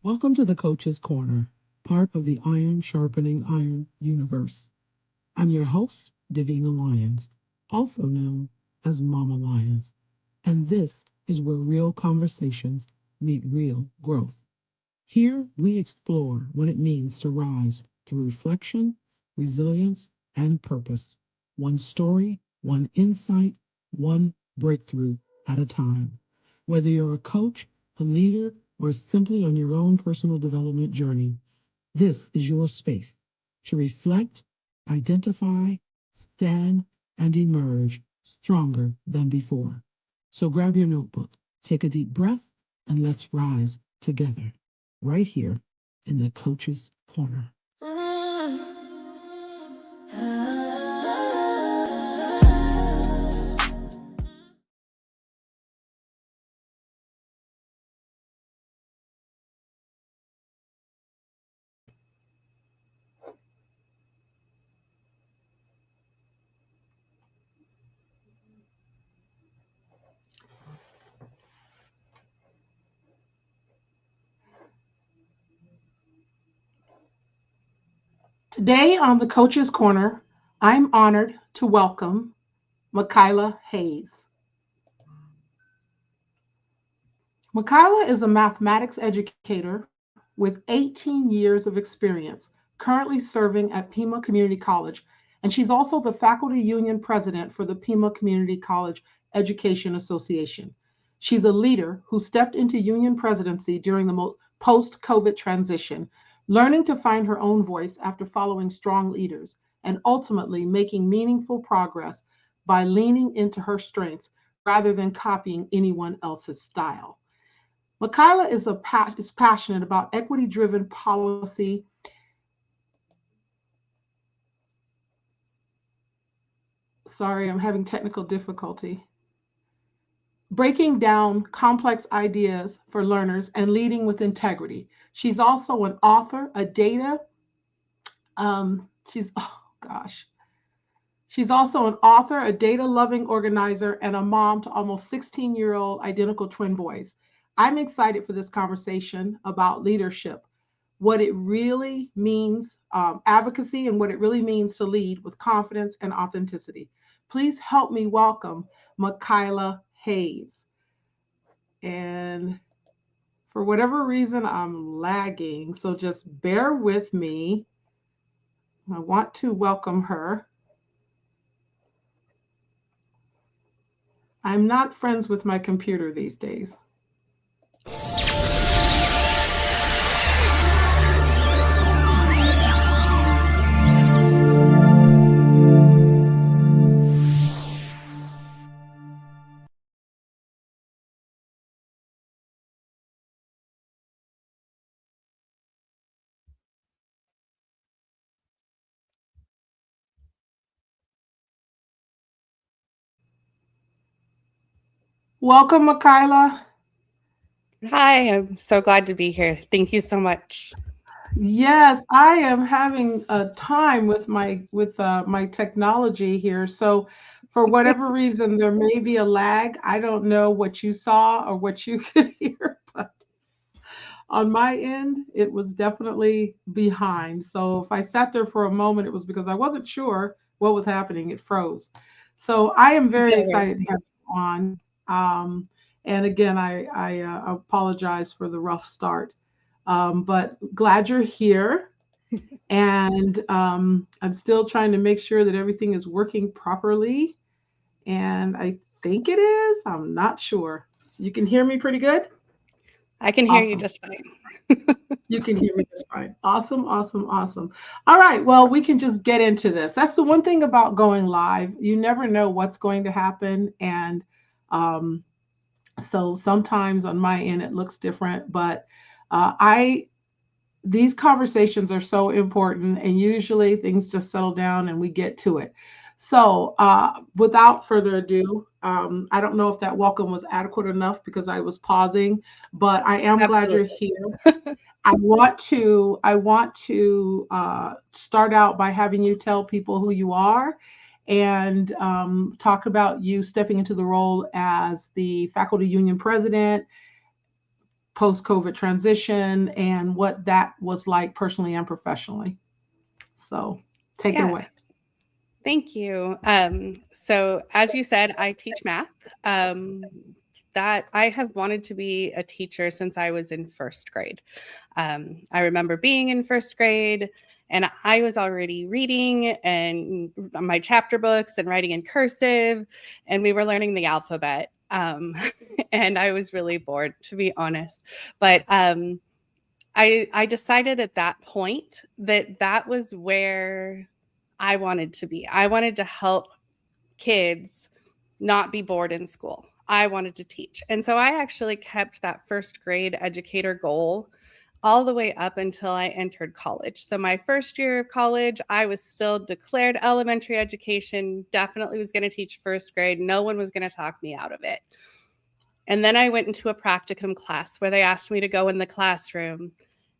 Welcome to the Coach's Corner, part of the Iron Sharpening Iron universe. I'm your host, Davina Lyons, also known as Mama Lyons, and this is where real conversations meet real growth. Here we explore what it means to rise through reflection, resilience, and purpose. One story, one insight, one breakthrough at a time. Whether you're a coach, a leader, or simply on your own personal development journey, this is your space to reflect, identify, stand, and emerge stronger than before. So grab your notebook, take a deep breath, and let's rise together right here in the Coach's Corner. Today on the Coach's Corner, I'm honored to welcome Makyla Hays. Makyla is a mathematics educator with 18 years of experience, currently serving at Pima Community College, and she's also the faculty union president for the Pima Community College Education Association. She's a leader who stepped into union presidency during the post COVID transition, learning to find her own voice after following strong leaders, and ultimately making meaningful progress by leaning into her strengths rather than copying anyone else's style. Makyla is passionate about equity-driven policy. Sorry, I'm having technical difficulty. Breaking down complex ideas for learners and leading with integrity. She's also an author, a data. She's oh gosh. She's also an author, a data-loving organizer, and a mom to almost 16-year-old identical twin boys. I'm excited for this conversation about leadership, what it really means, advocacy, and what it really means to lead with confidence and authenticity. Please help me welcome Makyla Hays. And for whatever reason, I'm lagging, so just bear with me. I want to welcome her. I'm not friends with my computer these days. Welcome, Makyla. Hi, I'm so glad to be here. Thank you so much. Yes, I am having a time with my technology here. So, for whatever reason, there may be a lag. I don't know what you saw or what you could hear, but on my end, it was definitely behind. So, if I sat there for a moment, it was because I wasn't sure what was happening. It froze. So, I am very No excited worries. to have you on. Um, and again, I apologize for the rough start. But glad you're here. And I'm still trying to make sure that everything is working properly. And I think it is. I'm not sure. So you can hear me pretty good? I can hear you Awesome. just fine. You can hear me just fine. Awesome, awesome, awesome. All right. Well, we can just get into this. That's the one thing about going live. You never know what's going to happen. And um, so sometimes on my end, it looks different. But I these conversations are so important, and usually things just settle down and we get to it. So without further ado, I don't know if that welcome was adequate enough because I was pausing, but I am glad you're Absolutely. here. I want to start out by having you tell people who you are and talk about you stepping into the role as the faculty union president. post-COVID transition and what that was like personally and professionally. So take it Yeah. away. Thank you. So as you said, I teach math. That I have wanted to be a teacher since I was in first grade. I remember being in first grade and I was already reading and my chapter books and writing in cursive, and we were learning the alphabet. And I was really bored, to be honest. But I decided at that point that that was where I wanted to be. I wanted to help kids not be bored in school. I wanted to teach. And so I actually kept that first grade educator goal all the way up until I entered college. So my first year of college, I was still declared elementary education, definitely was going to teach first grade. No one was going to talk me out of it. And then I went into a practicum class where they asked me to go in the classroom.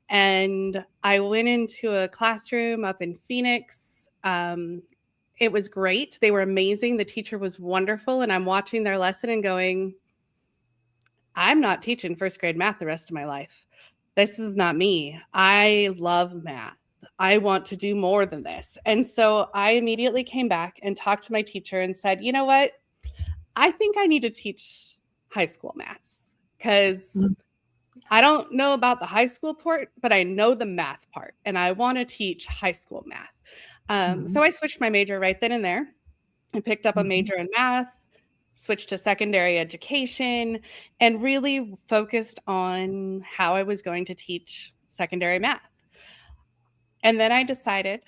And I went into a classroom up in Phoenix. It was great. They were amazing. The teacher was wonderful. And I'm watching their lesson and going, I'm not teaching first grade math the rest of my life. This is not me. I love math. I want to do more than this. And so I immediately came back and talked to my teacher and said, you know what? I think I need to teach high school math because I don't know about the high school part, but I know the math part and I want to teach high school math. So I switched my major right then and there. I picked up a major in math, switched to secondary education, and really focused on how I was going to teach secondary math. And then I decided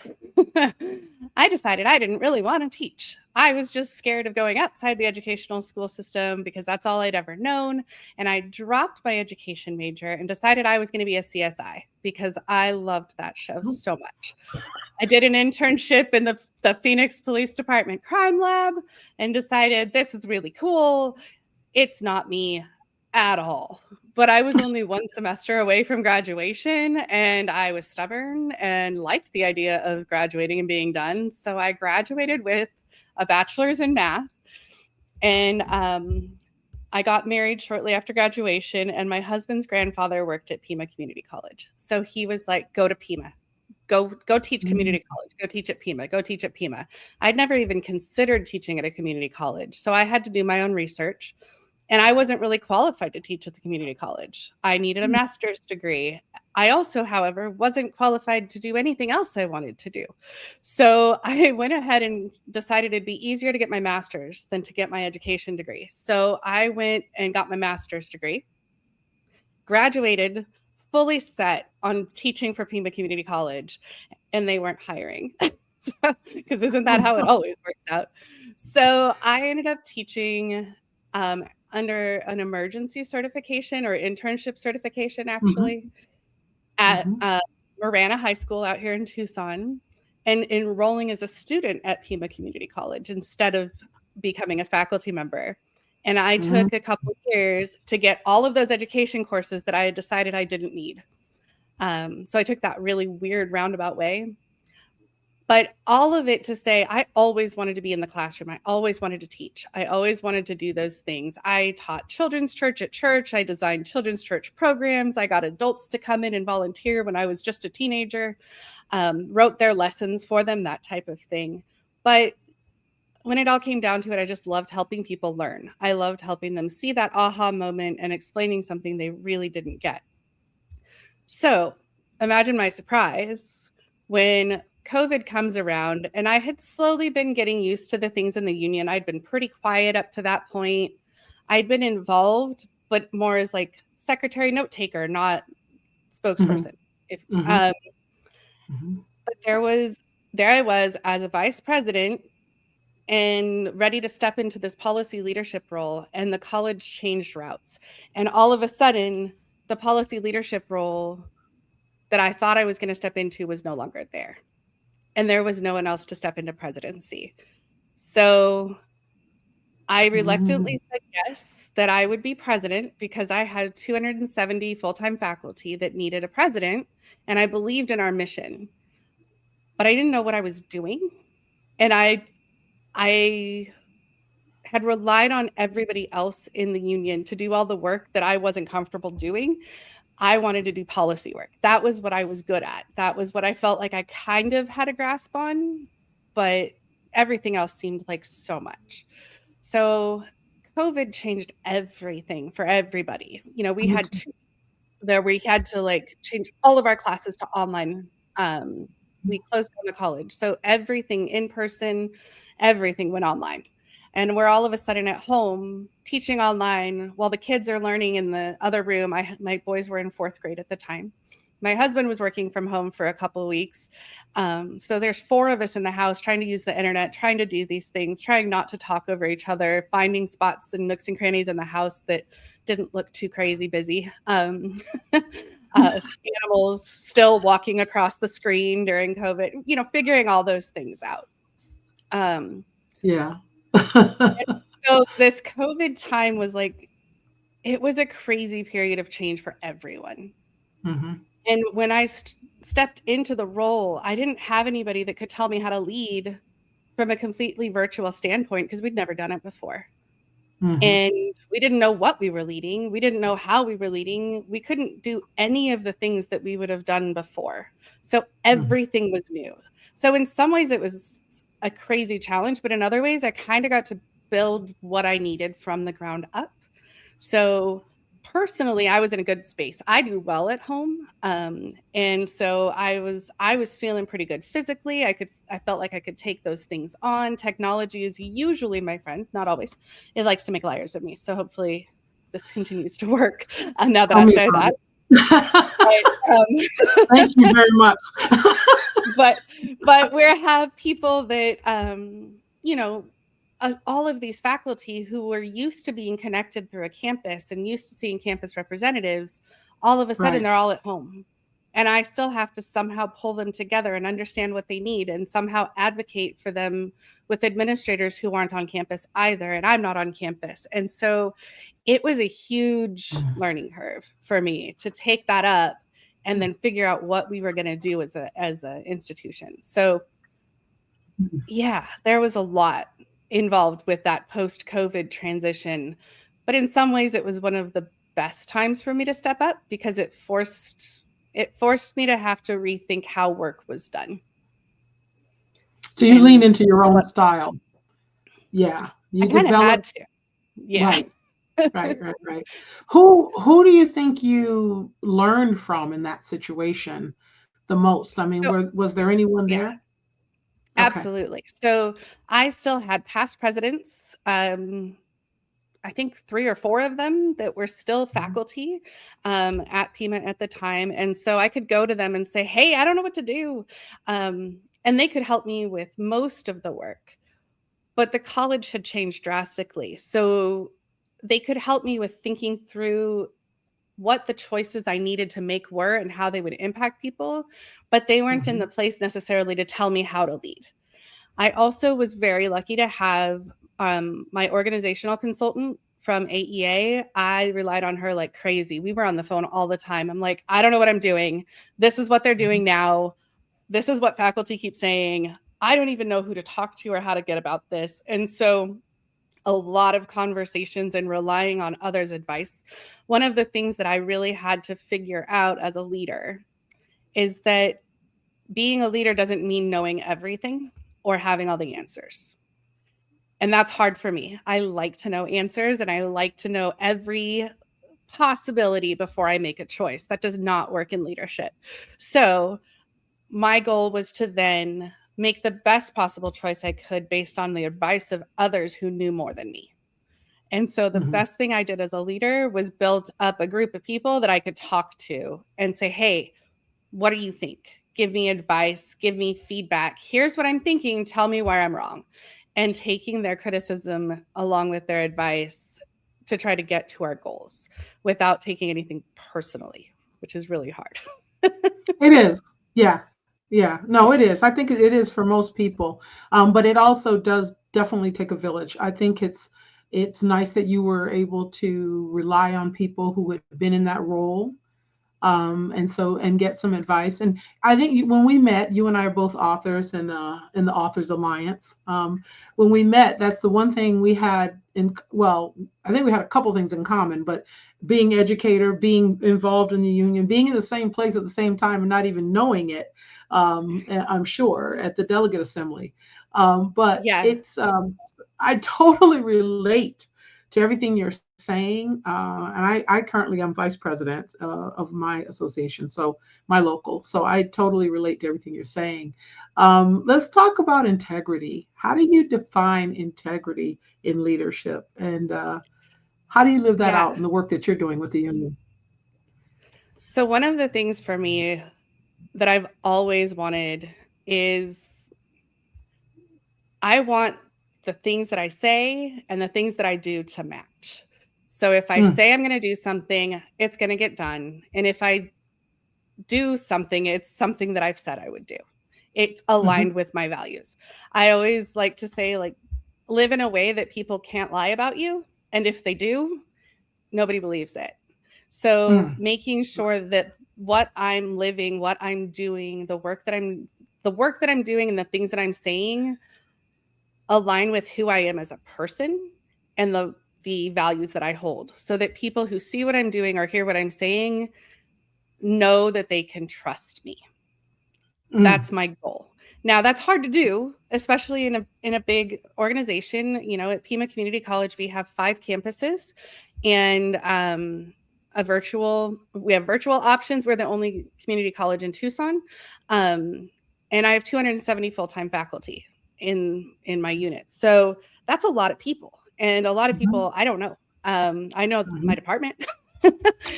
I didn't really want to teach. I was just scared of going outside the educational school system because that's all I'd ever known. And I dropped my education major and decided I was going to be a CSI because I loved that show so much. I did an internship in the Phoenix Police Department crime lab and decided this is really cool. It's not me at all. But I was only one semester away from graduation and I was stubborn and liked the idea of graduating and being done. So I graduated with a bachelor's in math. And I got married shortly after graduation, and my husband's grandfather worked at Pima Community College. So he was like, go to Pima. Go teach community college. Go teach at Pima. Go teach at Pima. I'd never even considered teaching at a community college. So I had to do my own research. And I wasn't really qualified to teach at the community college. I needed a master's degree. I also, however, wasn't qualified to do anything else I wanted to do. So I went ahead and decided it'd be easier to get my master's than to get my education degree. So I went and got my master's degree, graduated, fully set on teaching for Pima Community College, and they weren't hiring. Because isn't that how it always works out? So I ended up teaching under an emergency certification or internship certification, actually, at Marana High School out here in Tucson, and enrolling as a student at Pima Community College instead of becoming a faculty member. And I took a couple of years to get all of those education courses that I had decided I didn't need. So I took that really weird roundabout way. But all of it to say, I always wanted to be in the classroom. I always wanted to teach. I always wanted to do those things. I taught children's church at church. I designed children's church programs. I got adults to come in and volunteer when I was just a teenager, wrote their lessons for them, that type of thing. But when it all came down to it, I just loved helping people learn. I loved helping them see that aha moment and explaining something they really didn't get. So imagine my surprise when COVID comes around, and I had slowly been getting used to the things in the union. I'd been pretty quiet up to that point. I'd been involved, but more as like secretary, note taker, not spokesperson. But there I was as a vice president and ready to step into this policy leadership role, and the college changed routes. And all of a sudden, the policy leadership role that I thought I was going to step into was no longer there. And there was no one else to step into presidency. So I reluctantly said yes, that I would be president because I had 270 full-time faculty that needed a president, and I believed in our mission. But I didn't know what I was doing. And I had relied on everybody else in the union to do all the work that I wasn't comfortable doing. I wanted to do policy work. That was what I was good at. That was what I felt like I kind of had a grasp on, but everything else seemed like so much. So COVID changed everything for everybody. You know, we had to like change all of our classes to online. We closed down the college. So everything in person, everything went online. And we're all of a sudden at home teaching online while the kids are learning in the other room. My boys were in 4th grade at the time. My husband was working from home for a couple of weeks. So there's 4 of us in the house trying to use the internet, trying to do these things, trying not to talk over each other, finding spots and nooks and crannies in the house that didn't look too crazy busy. Animals still walking across the screen during COVID, you know, figuring all those things out. Yeah. So this COVID time was like, it was a crazy period of change for everyone. Mm-hmm. And when I stepped into the role, I didn't have anybody that could tell me how to lead from a completely virtual standpoint because we'd never done it before. Mm-hmm. And we didn't know what we were leading. We didn't know how we were leading. We couldn't do any of the things that we would have done before. So everything was new. So in some ways it was a crazy challenge, but in other ways I kind of got to build what I needed from the ground up. So personally, I was in a good space. I do well at home. And so I was feeling pretty good physically. I felt like I could take those things on. Technology is usually my friend, not always. It likes to make liars of me. So hopefully this continues to work now that I say that. Thank you very much. but we have people that, you know, all of these faculty who were used to being connected through a campus and used to seeing campus representatives, all of a sudden they're all at home. And I still have to somehow pull them together and understand what they need and somehow advocate for them with administrators who aren't on campus either. And I'm not on campus. And so it was a huge learning curve for me to take that up and then figure out what we were going to do as an institution. So yeah, there was a lot involved with that post-COVID transition. But in some ways, it was one of the best times for me to step up because it forced me to have to rethink how work was done. So you lean into your own style. Yeah. You had to. Yeah. Right. Who do you think you learned from in that situation the most? I mean, was there anyone there? Absolutely. So I still had past presidents, I think 3 or 4 of them that were still faculty at Pima at the time. And so I could go to them and say, hey, I don't know what to do. And they could help me with most of the work. But the college had changed drastically. So they could help me with thinking through what the choices I needed to make were and how they would impact people, but they weren't in the place necessarily to tell me how to lead. I also was very lucky to have my organizational consultant from AEA. I relied on her like crazy. We were on the phone all the time. I'm like, I don't know what I'm doing. This is what they're doing now. This is what faculty keep saying. I don't even know who to talk to or how to get about this. And so a lot of conversations and relying on others' advice. One of the things that I really had to figure out as a leader is that being a leader doesn't mean knowing everything or having all the answers. And that's hard for me. I like to know answers and I like to know every possibility before I make a choice. That does not work in leadership. So my goal was to then make the best possible choice I could based on the advice of others who knew more than me. And so the best thing I did as a leader was build up a group of people that I could talk to and say, hey, what do you think? Give me advice, give me feedback. Here's what I'm thinking. Tell me why I'm wrong. And taking their criticism along with their advice to try to get to our goals without taking anything personally, which is really hard. It is. Yeah. No, it is. I think it is for most people. But it also does definitely take a village. I think it's nice that you were able to rely on people who had been in that role and get some advice. And I think when we met, you and I are both authors in the Authors Alliance. When we met, that's the one thing we had I think we had a couple things in common, but being educator, being involved in the union, being in the same place at the same time and not even knowing it, I'm sure, at the delegate assembly. But Yeah. I totally relate to everything you're saying. And I currently am vice president of my association, so my local. So I totally relate to everything you're saying. Let's talk about integrity. How do you define integrity in leadership? And how do you live that out Yeah. in the work that you're doing with the union? So one of the things for me that I've always wanted is I want the things that I say and the things that I do to match. So if I say I'm going to do something, it's going to get done. And if I do something, it's something that I've said I would do. It's aligned with my values. I always like to say, like, live in a way that people can't lie about you. And if they do, nobody believes it. So making sure that what I'm living, what I'm doing, the work that I'm doing and the things that I'm saying align with who I am as a person and the values that I hold, so that people who see what I'm doing or hear what I'm saying know that they can trust me. That's my goal. Now, that's hard to do, especially in a big organization. You know, at Pima Community College, we have 5 campuses and we have virtual options. We're the only community college in Tucson. And I have 270 full-time faculty in my unit. So that's a lot of people. And a lot of people I don't know. I know my department.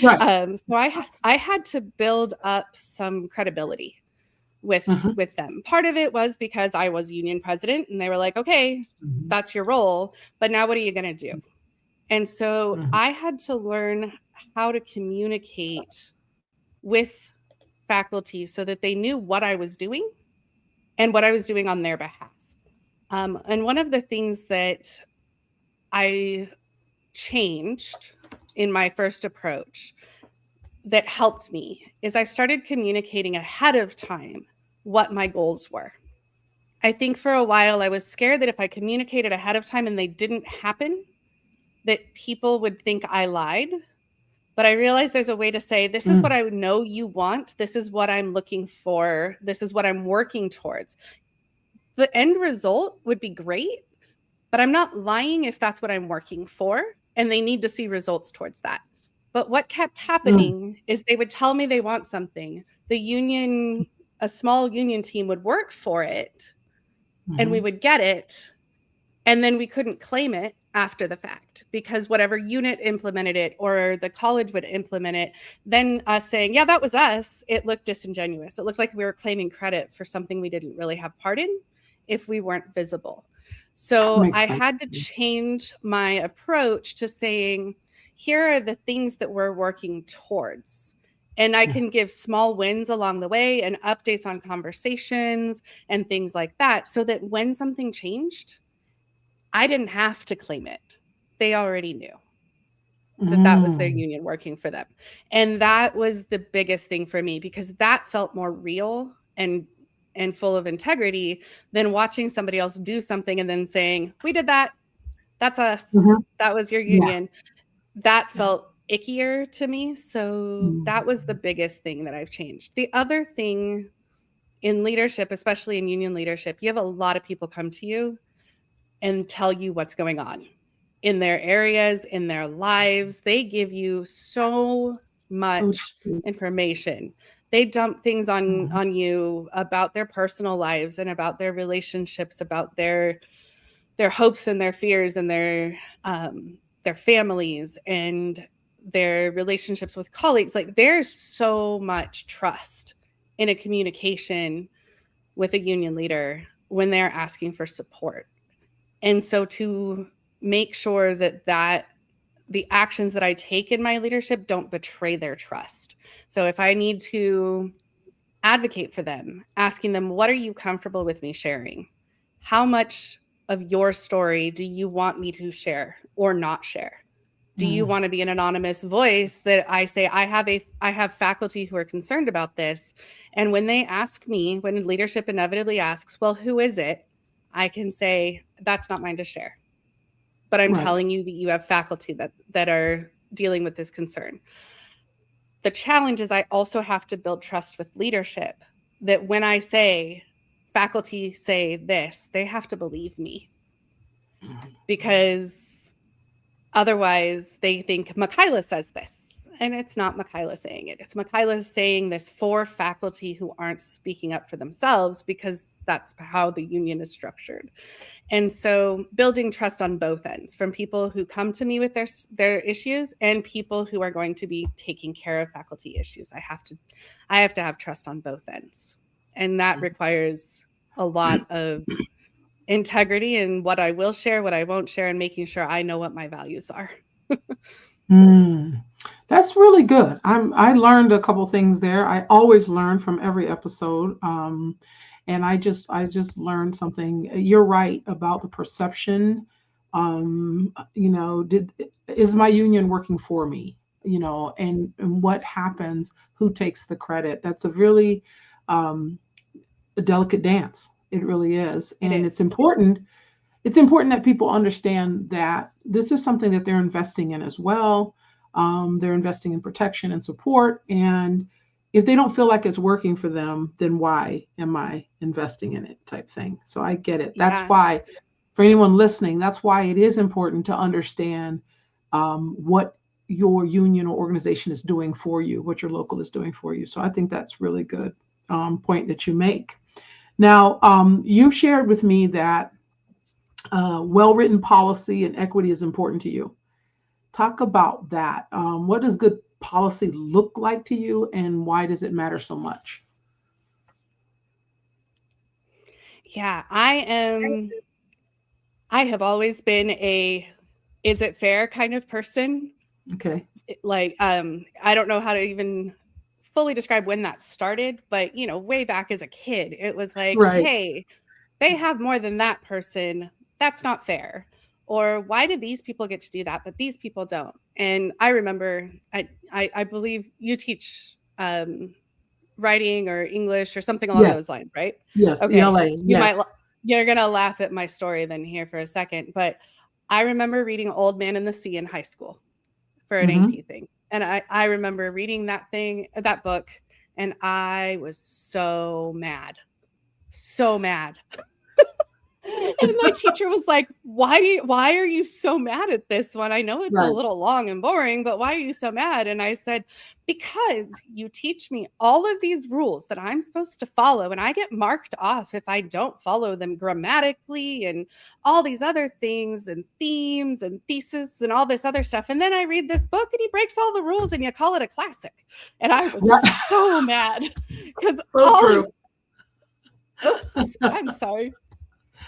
Right. So I had to build up some credibility with them. Part of it was because I was union president and they were like, okay, that's your role, but now what are you going to do? And so I had to learn how to communicate with faculty so that they knew what I was doing and what I was doing on their behalf. And one of the things that I changed in my first approach that helped me is I started communicating ahead of time what my goals were. I think for a while I was scared that if I communicated ahead of time and they didn't happen, that people would think I lied. But I realized there's a way to say, this is what I know you want. This is what I'm looking for. This is what I'm working towards. The end result would be great, but I'm not lying if that's what I'm working for. And they need to see results towards that. But what kept happening is they would tell me they want something. The union, a small union team would work for it and we would get it. And then we couldn't claim it after the fact because whatever unit implemented it or the college would implement it, then us saying, yeah, that was us, it looked disingenuous. It looked like we were claiming credit for something we didn't really have part in if we weren't visible. So I had to change my approach to saying, here are the things that we're working towards. And I can give small wins along the way and updates on conversations and things like that so that when something changed, I didn't have to claim it. They already knew that was their union working for them. And that was the biggest thing for me because that felt more real and full of integrity than watching somebody else do something and then saying, we did that. That's us. That was your union. That felt ickier to me. So that was the biggest thing that I've changed. The other thing in leadership, especially in union leadership, you have a lot of people come to you and tell you what's going on in their areas, in their lives. They give you so much information. They dump things on you about their personal lives and about their relationships, about their hopes and their fears and their families and their relationships with colleagues. Like there's so much trust in a communication with a union leader when they're asking for support. And so to make sure that the actions that I take in my leadership don't betray their trust. So if I need to advocate for them, asking them, what are you comfortable with me sharing? How much of your story do you want me to share or not share? Do you want to be an anonymous voice that I say, I have faculty who are concerned about this? And when they ask me, when leadership inevitably asks, well, who is it? I can say, that's not mine to share. But I'm telling you that you have faculty that are dealing with this concern. The challenge is I also have to build trust with leadership, that when I say faculty say this, they have to believe me, because otherwise they think Makyla says this, and it's not Makyla saying it. It's Makyla saying this for faculty who aren't speaking up for themselves, because that's how the union is structured. And so building trust on both ends, from people who come to me with their issues and people who are going to be taking care of faculty issues. I have to have trust on both ends. And that requires a lot of integrity in what I will share, what I won't share, and making sure I know what my values are. That's really good. I learned a couple things there. I always learn from every episode. And I just learned something. You're right about the perception. Is my union working for me? And what happens? Who takes the credit? That's a really a delicate dance. It really is, and it's important. It's important that people understand that this is something that they're investing in as well. They're investing in protection and support, and if they don't feel like it's working for them, then why am I investing in it, type thing. So I get it. That's why, for anyone listening, that's why it is important to understand what your union or organization is doing for you, what your local is doing for you. So I think that's really good point that you make. Now, you shared with me that well-written policy and equity is important to you. Talk about that. What does good policy look like to you, and why does it matter so much? Yeah, I have always been a is it fair kind of person. Okay. Like, I don't know how to even fully describe when that started, but way back as a kid, it was like, hey, they have more than that person. That's not fair. Or why do these people get to do that, but these people don't? And I remember, I believe you teach writing or English or something along those lines, right? Yes. Okay. ELA. You're going to laugh at my story then here for a second, but I remember reading Old Man and the Sea in high school for an AP thing. And I remember reading that book, and I was so mad. And my teacher was like, why are you so mad at this one? I know it's a little long and boring, but why are you so mad? And I said, because you teach me all of these rules that I'm supposed to follow, and I get marked off if I don't follow them grammatically and all these other things and themes and thesis and all this other stuff. And then I read this book and he breaks all the rules and you call it a classic. And I was so mad because oops, I'm sorry.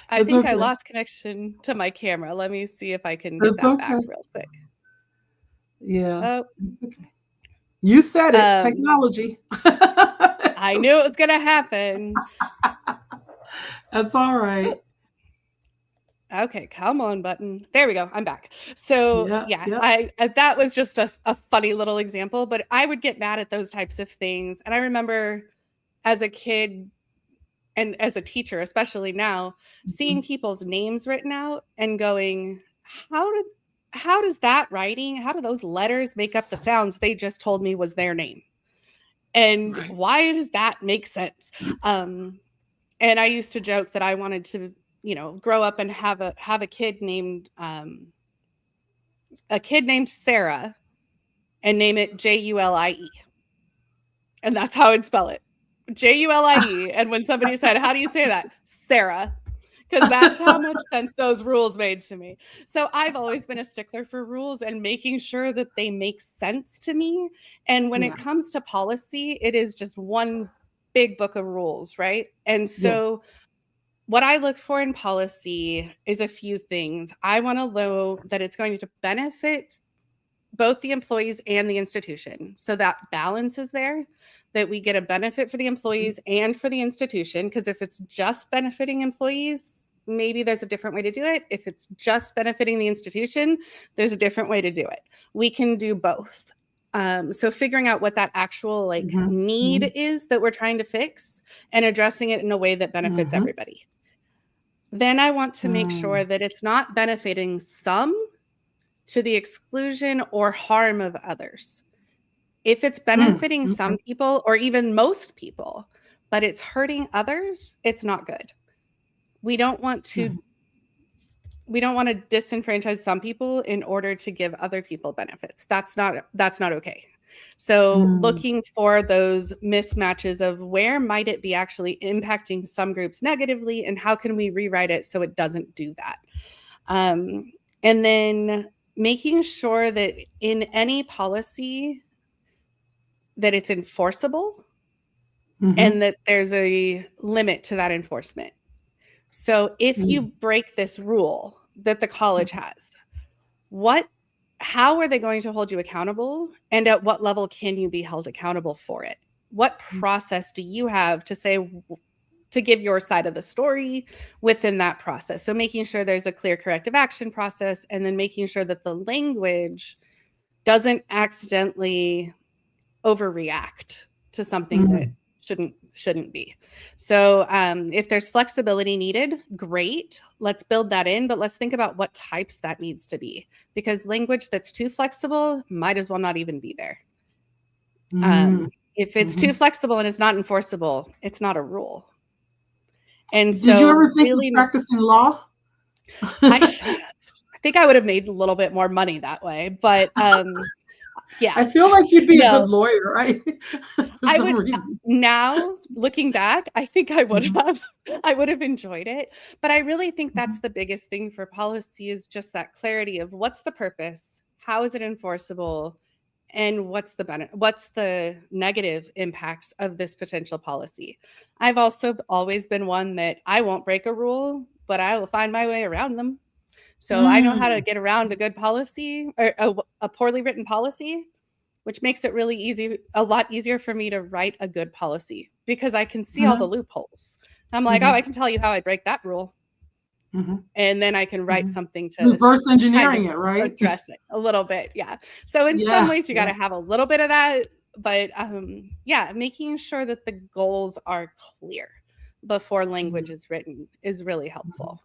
I think I lost connection to my camera. Let me see if I can get that back real quick. Yeah. Oh, it's okay. You said it. Technology. I knew it was going to happen. That's all right. Okay, come on, button. There we go. I'm back. So I that was just a funny little example, but I would get mad at those types of things. And I remember as a kid, and as a teacher, especially now, seeing people's names written out and going, how does that writing, how do those letters make up the sounds they just told me was their name? And why does that make sense? And I used to joke that I wanted to, grow up and have a kid named Sarah and name it Julie. And that's how I'd spell it. Julie. And when somebody said, how do you say that? Sarah. Because that's how much sense those rules made to me. So I've always been a stickler for rules and making sure that they make sense to me. And when it comes to policy, it is just one big book of rules, right? And so what I look for in policy is a few things. I want to know that it's going to benefit both the employees and the institution. So that balance is there, that we get a benefit for the employees and for the institution. Because if it's just benefiting employees, maybe there's a different way to do it. If it's just benefiting the institution, there's a different way to do it. We can do both. So figuring out what that actual need is that we're trying to fix and addressing it in a way that benefits everybody. Then I want to make sure that it's not benefiting some to the exclusion or harm of others. If it's benefiting some people or even most people, but it's hurting others, it's not good. We don't want to disenfranchise some people in order to give other people benefits. That's not okay. So looking for those mismatches of where might it be actually impacting some groups negatively and how can we rewrite it so it doesn't do that. And then making sure that in any policy that it's enforceable and that there's a limit to that enforcement. So if you break this rule that the college has, how are they going to hold you accountable? And at what level can you be held accountable for it? What process do you have to give your side of the story within that process? So making sure there's a clear corrective action process, and then making sure that the language doesn't accidentally overreact to something that shouldn't be. So if there's flexibility needed, great. Let's build that in, but let's think about what types that needs to be, because language that's too flexible might as well not even be there. If it's too flexible and it's not enforceable, it's not a rule. And so, did you ever think of practicing law? I think I would have made a little bit more money that way, but yeah. I feel like you'd be a good lawyer, right? I would now, looking back, I think I would have. I would have enjoyed it. But I really think that's the biggest thing for policy, is just that clarity of what's the purpose, how is it enforceable, and what's the negative impacts of this potential policy. I've also always been one that I won't break a rule, but I will find my way around them. So I know how to get around a good policy or a poorly written policy, which makes it really a lot easier for me to write a good policy, because I can see all the loopholes. I'm like, I can tell you how I break that rule. And then I can write something to reverse engineering it, right? Address it a little bit. Yeah. So in some ways you got to have a little bit of that, but making sure that the goals are clear before language is written is really helpful.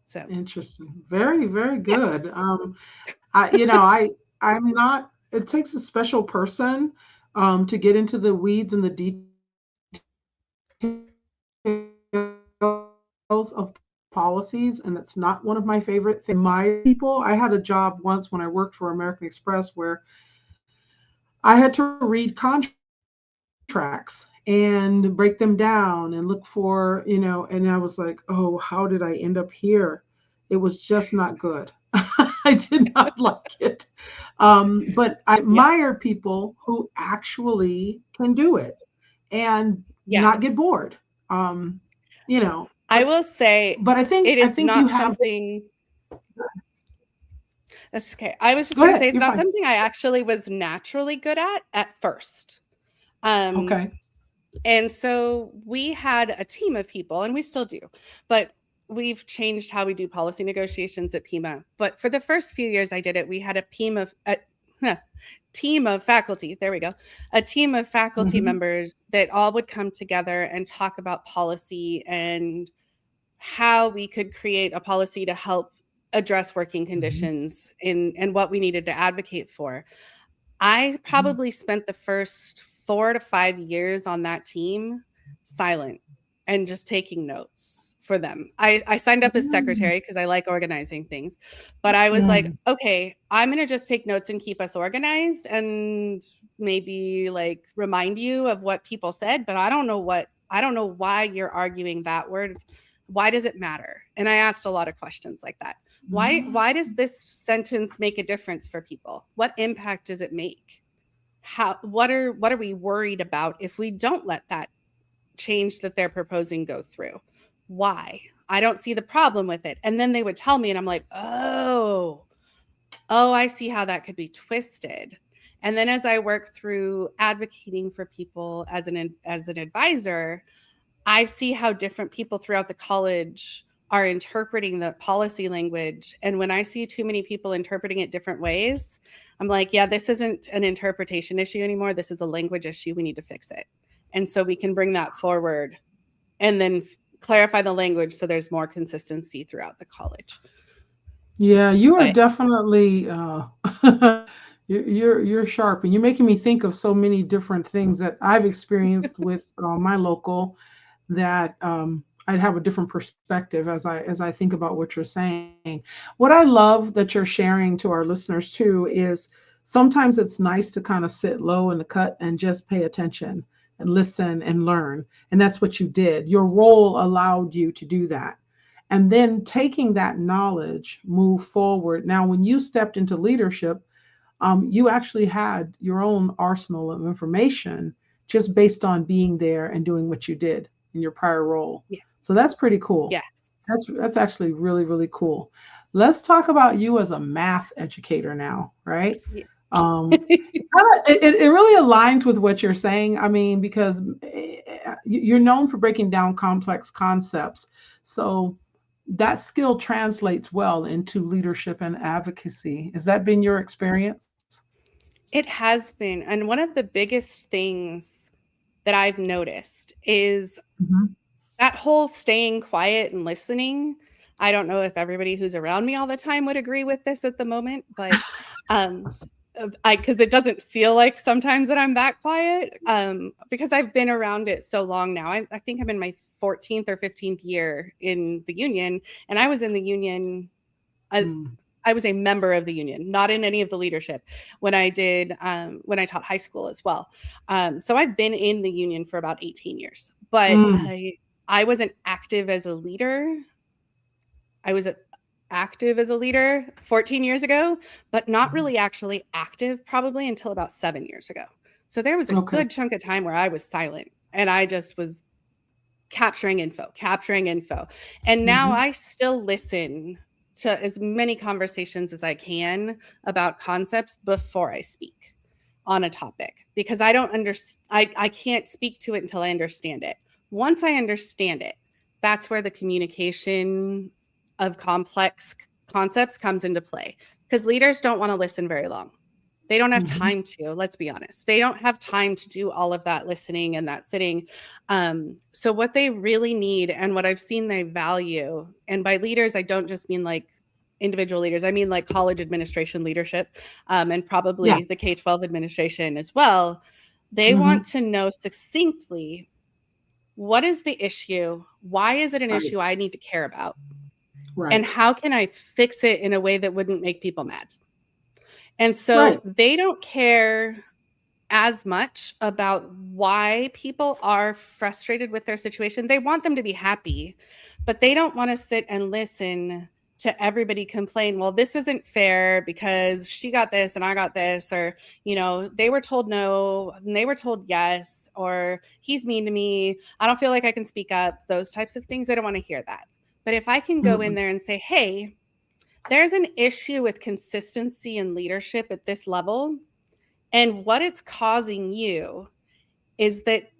So interesting. Very, very good. I'm not, it takes a special person to get into the weeds and the details of policies, and it's not one of my favorite things. My people, I had a job once when I worked for American Express where I had to read contracts and break them down and look for, and I was like, oh, how did I end up here? It was just not good. I did not like it. But I admire people who actually can do it and not get bored. I will say, but I think not something. That's okay. I was just going to say, it's not something I actually was naturally good at first. Okay. And so we had a team of people, and we still do, but we've changed how we do policy negotiations at Pima. But for the first few years I did it, we had a team of faculty. There we go. A team of faculty members that all would come together and talk about policy and how we could create a policy to help address working conditions and what we needed to advocate for. I probably spent the first 4 to 5 years on that team silent and just taking notes for them. I signed up as secretary because I like organizing things, but I was like, okay, I'm going to just take notes and keep us organized and maybe remind you of what people said, but I don't know why you're arguing that word. Why does it matter? And I asked a lot of questions like that. Why does this sentence make a difference for people? What impact does it make? What are we worried about if we don't let that change that they're proposing go through? Why? I don't see the problem with it. And then they would tell me, and I'm like, oh, I see how that could be twisted. And then as I work through advocating for people as an advisor, I see how different people throughout the college are interpreting the policy language. And when I see too many people interpreting it different ways, I'm like, yeah, this isn't an interpretation issue anymore. This is a language issue. We need to fix it. And so we can bring that forward and then clarify the language so there's more consistency throughout the college. Yeah, you are definitely you're sharp, and you're making me think of so many different things that I've experienced with my local, that I'd have a different perspective as I think about what you're saying. What I love that you're sharing to our listeners too is sometimes it's nice to kind of sit low in the cut and just pay attention and listen and learn. And that's what you did. Your role allowed you to do that. And then taking that knowledge, move forward. Now, when you stepped into leadership, you actually had your own arsenal of information just based on being there and doing what you did in your prior role. Yeah. So that's pretty cool. Yes. That's actually really, really cool. Let's talk about you as a math educator now, right? Yeah. It really aligns with what you're saying. I mean, because you're known for breaking down complex concepts. So that skill translates well into leadership and advocacy. Has that been your experience? It has been. And one of the biggest things that I've noticed is that whole staying quiet and listening. I don't know if everybody who's around me all the time would agree with this at the moment, but because it doesn't feel like sometimes that I'm that quiet, because I've been around it so long now. I think I'm in my 14th or 15th year in the union, and I was in the union. I was a member of the union, not in any of the leadership when I taught high school as well. So I've been in the union for about 18 years, but I wasn't active as a leader. I was active as a leader 14 years ago, but not really actually active probably until about 7 years ago. So there was a good chunk of time where I was silent and I just was capturing info. And now I still listen to as many conversations as I can about concepts before I speak on a topic, because I don't understand. I can't speak to it until I understand it. Once I understand it, that's where the communication of complex concepts comes into play, because leaders don't want to listen very long. They don't have time to, let's be honest. They don't have time to do all of that listening and that sitting. So what they really need, and what I've seen they value, and by leaders, I don't just mean like individual leaders. I mean like college administration leadership, and probably the K-12 administration as well. They want to know succinctly, what is the issue? Why is it an issue I need to care about? And how can I fix it in a way that wouldn't make people mad? And so they don't care as much about why people are frustrated with their situation. They want them to be happy, but they don't want to sit and listen to everybody complain, well, this isn't fair because she got this and I got this, or, you know, they were told no and they were told yes, or he's mean to me, I don't feel like I can speak up, those types of things. They don't want to hear that. But if I can go in there and say, hey, there's an issue with consistency in leadership at this level, and what it's causing you is that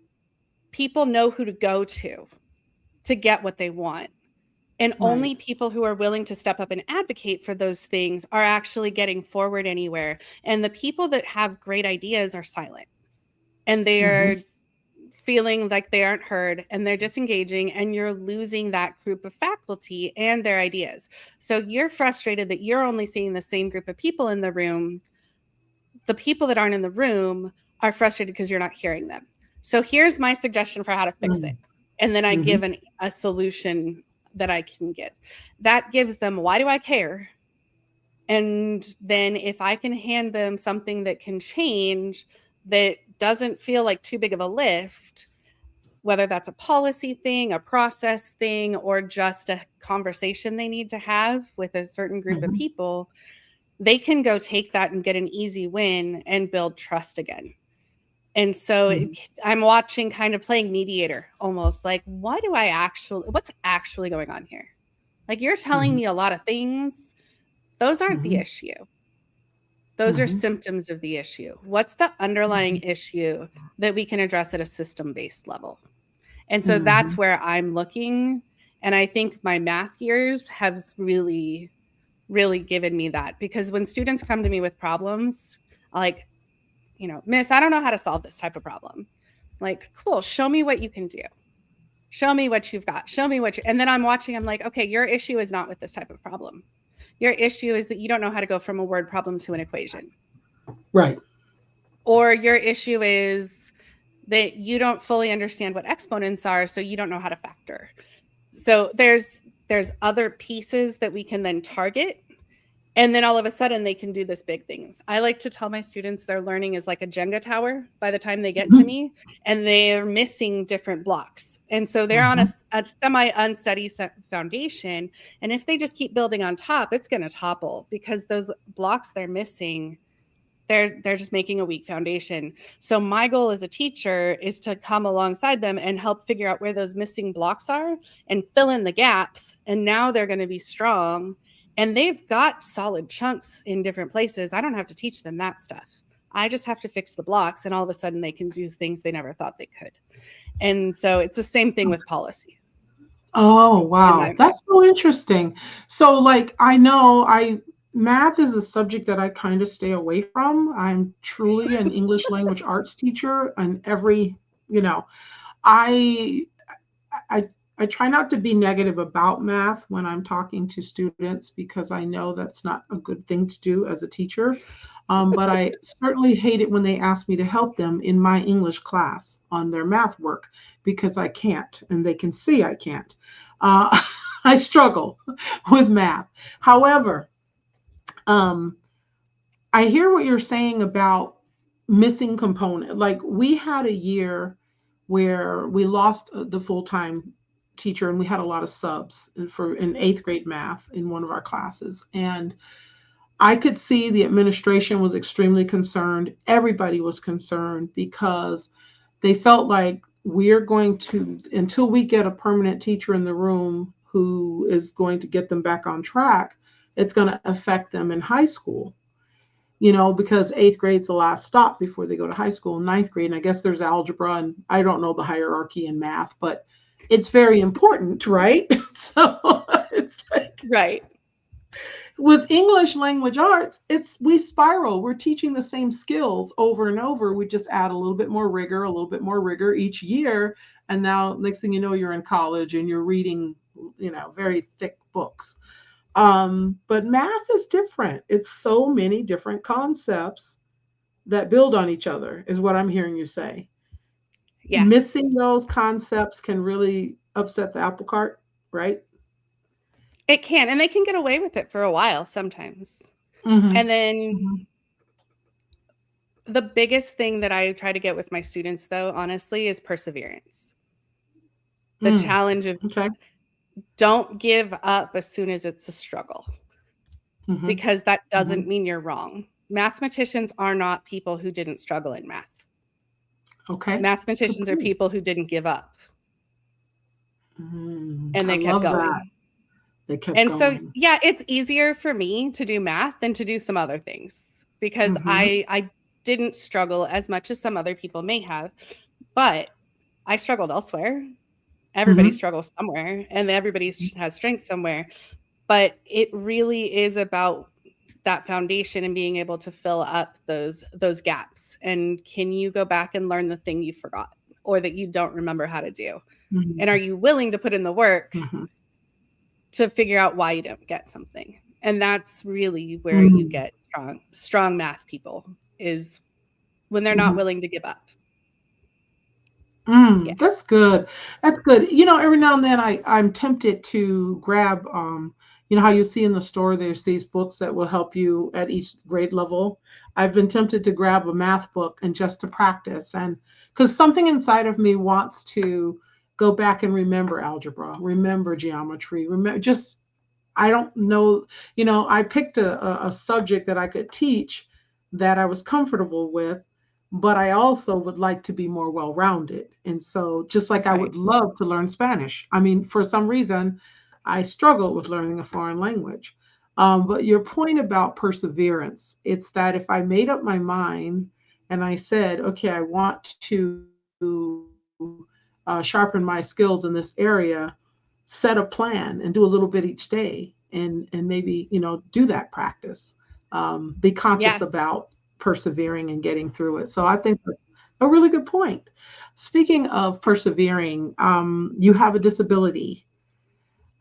people know who to go to get what they want. And only people who are willing to step up and advocate for those things are actually getting forward anywhere. And the people that have great ideas are silent, and they are feeling like they aren't heard, and they're disengaging, and you're losing that group of faculty and their ideas. So you're frustrated that you're only seeing the same group of people in the room. The people that aren't in the room are frustrated because you're not hearing them. So here's my suggestion for how to fix it. And then I give a solution that I can give. That gives them, why do I care? And then if I can hand them something that can change, that doesn't feel like too big of a lift, whether that's a policy thing, a process thing, or just a conversation they need to have with a certain group of people, they can go take that and get an easy win and build trust again. And so I'm watching, kind of playing mediator, almost like, what's actually going on here? Like, you're telling me a lot of things. Those aren't the issue. Those are symptoms of the issue. What's the underlying issue that we can address at a system-based level? And so that's where I'm looking. And I think my math years have really, really given me that, because when students come to me with problems, like, Miss, I don't know how to solve this type of problem. Like, cool, show me what you can do. Show me what you've got. Show me and then I'm watching, I'm like, okay, your issue is not with this type of problem. Your issue is that you don't know how to go from a word problem to an equation. Right. Or your issue is that you don't fully understand what exponents are, so you don't know how to factor. So there's other pieces that we can then target, and then all of a sudden they can do this big things. I like to tell my students their learning is like a Jenga tower by the time they get to me, and they're missing different blocks. And so they're on a semi-unsteady foundation, and if they just keep building on top, it's going to topple, because those blocks they're missing, they're just making a weak foundation. So my goal as a teacher is to come alongside them and help figure out where those missing blocks are and fill in the gaps. And now they're going to be strong, and they've got solid chunks in different places. I don't have to teach them that stuff. I just have to fix the blocks, and all of a sudden they can do things they never thought they could. And so it's the same thing with policy. Oh, wow. That's so interesting. So like, math is a subject that I kind of stay away from. I'm truly an English language arts teacher, and I try not to be negative about math when I'm talking to students, because I know that's not a good thing to do as a teacher. But I certainly hate it when they ask me to help them in my English class on their math work, because I can't, and they can see I can't. I struggle with math. However, I hear what you're saying about missing component. Like, we had a year where we lost the full-time teacher, and we had a lot of subs in 8th grade math in one of our classes. And I could see the administration was extremely concerned. Everybody was concerned, because they felt like, we're going to, until we get a permanent teacher in the room who is going to get them back on track, it's going to affect them in high school, because 8th grade's the last stop before they go to high school. 9th grade, and I guess there's algebra, and I don't know the hierarchy in math, but it's very important, right? So it's like, right. With English language arts, we spiral. We're teaching the same skills over and over. We just add a little bit more rigor each year. And now next thing you know, you're in college and you're reading, very thick books. But math is different. It's so many different concepts that build on each other, is what I'm hearing you say. Yeah. Missing those concepts can really upset the apple cart, right? It can, and they can get away with it for a while sometimes. And then the biggest thing that I try to get with my students, though, honestly, is perseverance. The challenge of don't give up as soon as it's a struggle, because that doesn't mean you're wrong. Mathematicians are not people who didn't struggle in math. Okay. Mathematicians are people who didn't give up. And they kept going. That. They kept and going. So, yeah, it's easier for me to do math than to do some other things, because I didn't struggle as much as some other people may have, but I struggled elsewhere. Everybody struggles somewhere, and everybody has strengths somewhere. But it really is about that foundation and being able to fill up those gaps. And can you go back and learn the thing you forgot, or that you don't remember how to do? And are you willing to put in the work to figure out why you don't get something? And that's really where you get strong math people, is when they're not willing to give up. Yeah. That's good. That's good. Every now and then I'm tempted to grab, how you see in the store, there's these books that will help you at each grade level. I've been tempted to grab a math book and just to practice, and because something inside of me wants to go back and remember algebra, remember geometry, I don't know, I picked a subject that I could teach that I was comfortable with, but I also would like to be more well-rounded. And so just like I would love to learn Spanish. I mean, for some reason, I struggle with learning a foreign language. But your point about perseverance, it's that if I made up my mind and I said, okay, I want to sharpen my skills in this area, set a plan and do a little bit each day, and maybe do that practice. Be conscious Yeah. about persevering and getting through it. So I think that's a really good point. Speaking of persevering, you have a disability.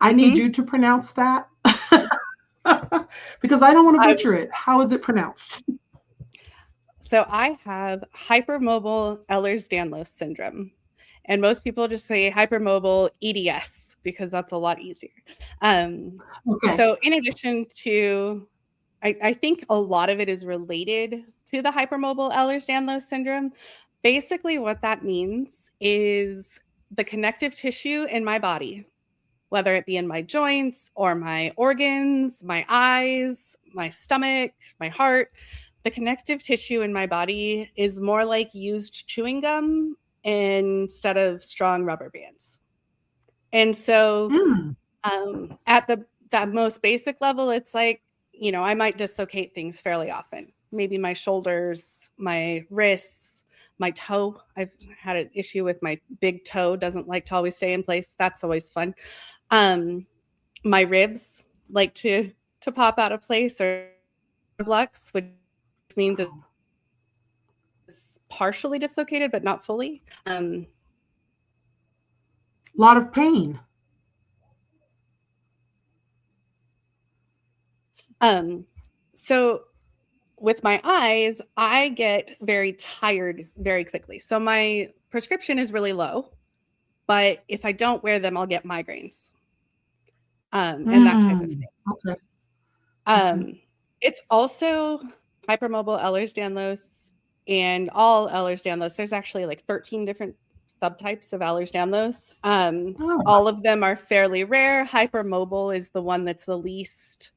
I need you to pronounce that because I don't want to butcher it. How is it pronounced? So I have hypermobile Ehlers-Danlos syndrome, and most people just say hypermobile EDS because that's a lot easier. Okay. So in addition to, I think a lot of it is related to the hypermobile Ehlers-Danlos syndrome. Basically, what that means is the connective tissue in my body, whether it be in my joints or my organs, my eyes, my stomach, my heart, the connective tissue in my body is more like used chewing gum instead of strong rubber bands. And so at that most basic level, it's like, I might dislocate things fairly often. Maybe my shoulders, my wrists, my toe. I've had an issue with my big toe, doesn't like to always stay in place. That's always fun. My ribs like to pop out of place, or flux, which means it's partially dislocated, but not fully. A lot of pain. So with my eyes, I get very tired very quickly. So my prescription is really low, but if I don't wear them, I'll get migraines. And that type of thing. Okay. It's also hypermobile Ehlers-Danlos, and all Ehlers-Danlos. There's actually like 13 different subtypes of Ehlers-Danlos. All of them are fairly rare. Hypermobile is the one that's the least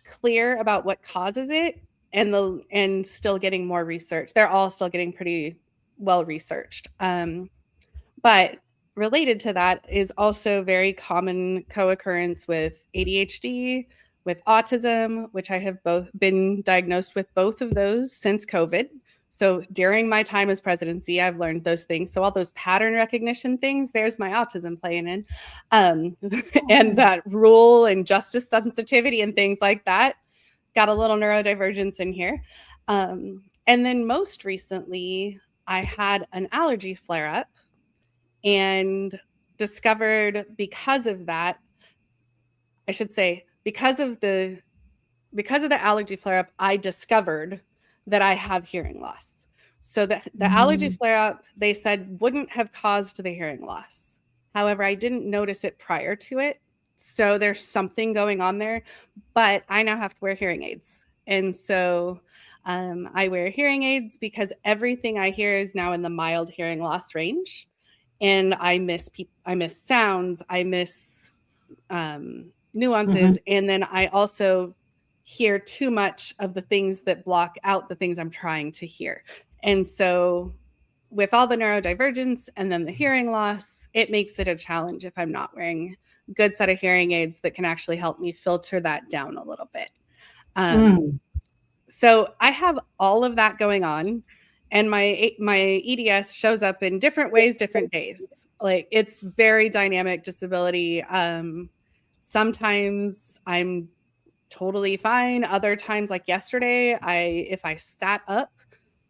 clear about what causes it, and still getting more research. They're all still getting pretty well researched. But related to that is also very common co-occurrence with ADHD, with autism, which I have both been diagnosed with both of those since COVID. So during my time as presidency, I've learned those things. So all those pattern recognition things, there's my autism playing in. And that rule and justice sensitivity and things like that, got a little neurodivergence in here. And then most recently, I had an allergy flare-up and discovered because of that, I should say, because of the allergy flare-up, I discovered that I have hearing loss. So the allergy flare-up, they said, wouldn't have caused the hearing loss. However, I didn't notice it prior to it. So there's something going on there, but I now have to wear hearing aids. And so I wear hearing aids because everything I hear is now in the mild hearing loss range. And I miss sounds, I miss nuances, and then I also hear too much of the things that block out the things I'm trying to hear. And so with all the neurodivergence and then the hearing loss, it makes it a challenge if I'm not wearing a good set of hearing aids that can actually help me filter that down a little bit. So I have all of that going on. And my EDS shows up in different ways, different days. Like, it's very dynamic disability. Sometimes I'm totally fine. Other times, like yesterday, if I sat up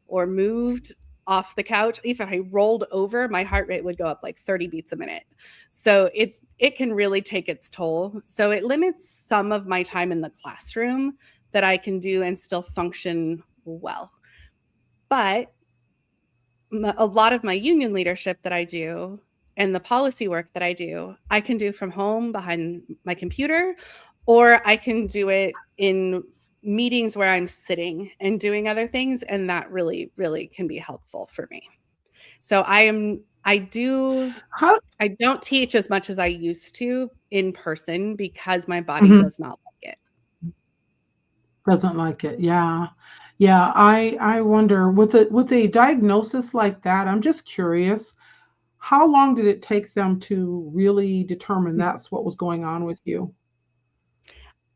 or moved off the couch, if I rolled over, my heart rate would go up like 30 beats a minute. So it can really take its toll. So it limits some of my time in the classroom that I can do and still function well. But a lot of my union leadership that I do and the policy work that I do, I can do from home behind my computer, or I can do it in meetings where I'm sitting and doing other things. And that really, really can be helpful for me. So I don't teach as much as I used to in person because my body does not like it. Doesn't like it. Yeah. Yeah, I wonder, with a diagnosis like that, I'm just curious, how long did it take them to really determine that's what was going on with you?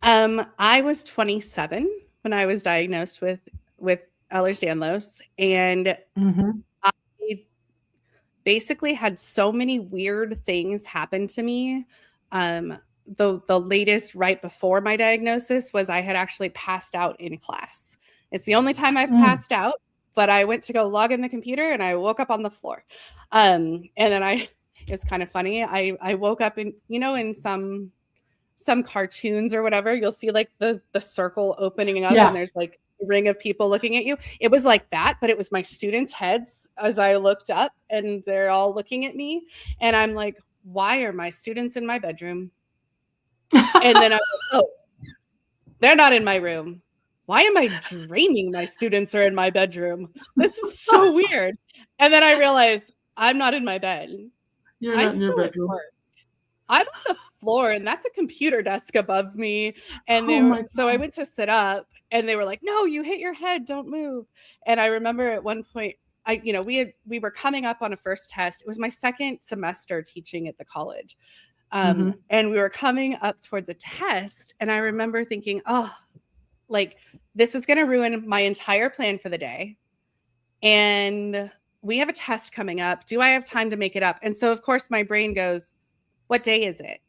I was 27 when I was diagnosed with Ehlers-Danlos, and I basically had so many weird things happen to me. The latest right before my diagnosis was I had actually passed out in class. It's the only time I've passed out, but I went to go log in the computer and I woke up on the floor. And then it's kind of funny. I woke up in, in some cartoons or whatever, you'll see like the circle opening up and there's like a ring of people looking at you. It was like that, but it was my students' heads as I looked up and they're all looking at me. And I'm like, why are my students in my bedroom? And then I'm like, oh, they're not in my room. Why am I dreaming my students are in my bedroom? This is so weird. And then I realized I'm not in my bed. You're not in your bedroom. I'm on the floor and that's a computer desk above me. And so I went to sit up and they were like, no, you hit your head, don't move. And I remember at one point, we were coming up on a first test. It was my second semester teaching at the college. And we were coming up towards a test. And I remember thinking, oh, like this is going to ruin my entire plan for the day. And we have a test coming up. Do I have time to make it up? And so of course my brain goes, what day is it?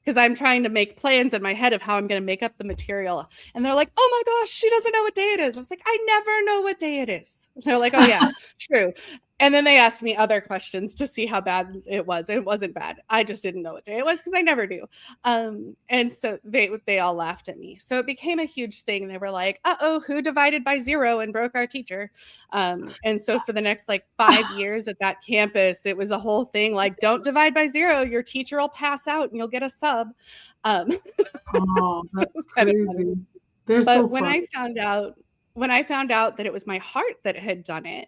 Because I'm trying to make plans in my head of how I'm going to make up the material. And they're like, oh my gosh, she doesn't know what day it is. I was like, I never know what day it is. And they're like, oh yeah, true. And then they asked me other questions to see how bad it was. It wasn't bad. I just didn't know what day it was because I never do. And so they all laughed at me. So it became a huge thing. They were like, uh-oh, who divided by 0 and broke our teacher? And so for the next like 5 years at that campus, it was a whole thing like, don't divide by 0. Your teacher will pass out and you'll get a sub. Oh, that's crazy. They're but so when funny. I found out that it was my heart that had done it,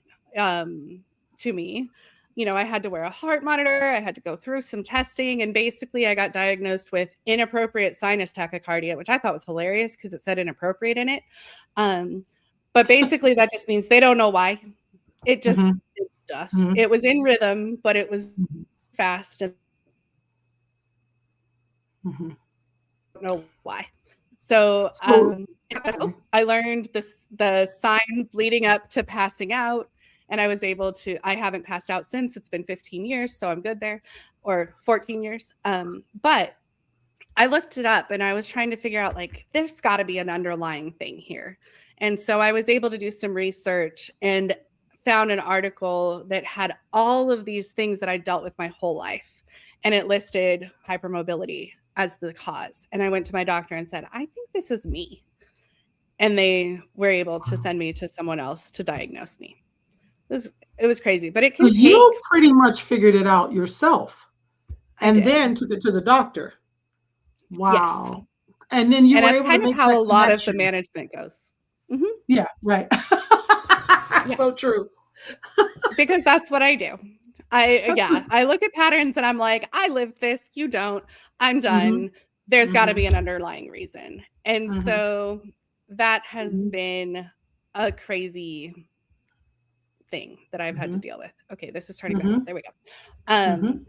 to me, I had to wear a heart monitor. I had to go through some testing. And basically I got diagnosed with inappropriate sinus tachycardia, which I thought was hilarious because it said inappropriate in it. But basically that just means they don't know why. It just did stuff. It was in rhythm, but it was fast. And I don't know why. So I learned the signs leading up to passing out. And I was able to, I haven't passed out since. It's been 15 years, so I'm good there, or 14 years. But I looked it up and I was trying to figure out, like, there's got to be an underlying thing here. And so I was able to do some research and found an article that had all of these things that I dealt with my whole life. And it listed hypermobility as the cause. And I went to my doctor and said, I think this is me. And they were able to send me to someone else to diagnose me. It was crazy, but it can take. You pretty much figured it out yourself and then took it to the doctor. Wow. Yes. And then you were that's able kind to of make how a lot connection. of the management goes. Yeah, right. So true. Because that's what I do. I look at patterns and I'm like, I lived this, you don't, I'm done. There's got to be an underlying reason. And so that has been a crazy thing that I've had to deal with. Okay, this is turning back on. There we go.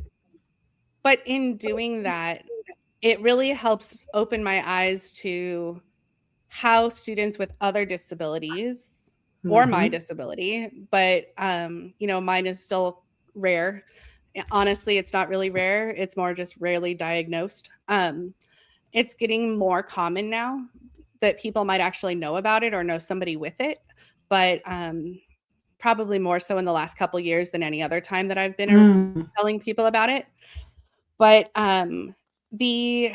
But in doing that, it really helps open my eyes to how students with other disabilities or my disability, but mine is still rare. Honestly, it's not really rare. It's more just rarely diagnosed. It's getting more common now that people might actually know about it or know somebody with it, but probably more so in the last couple of years than any other time that I've been telling people about it. But the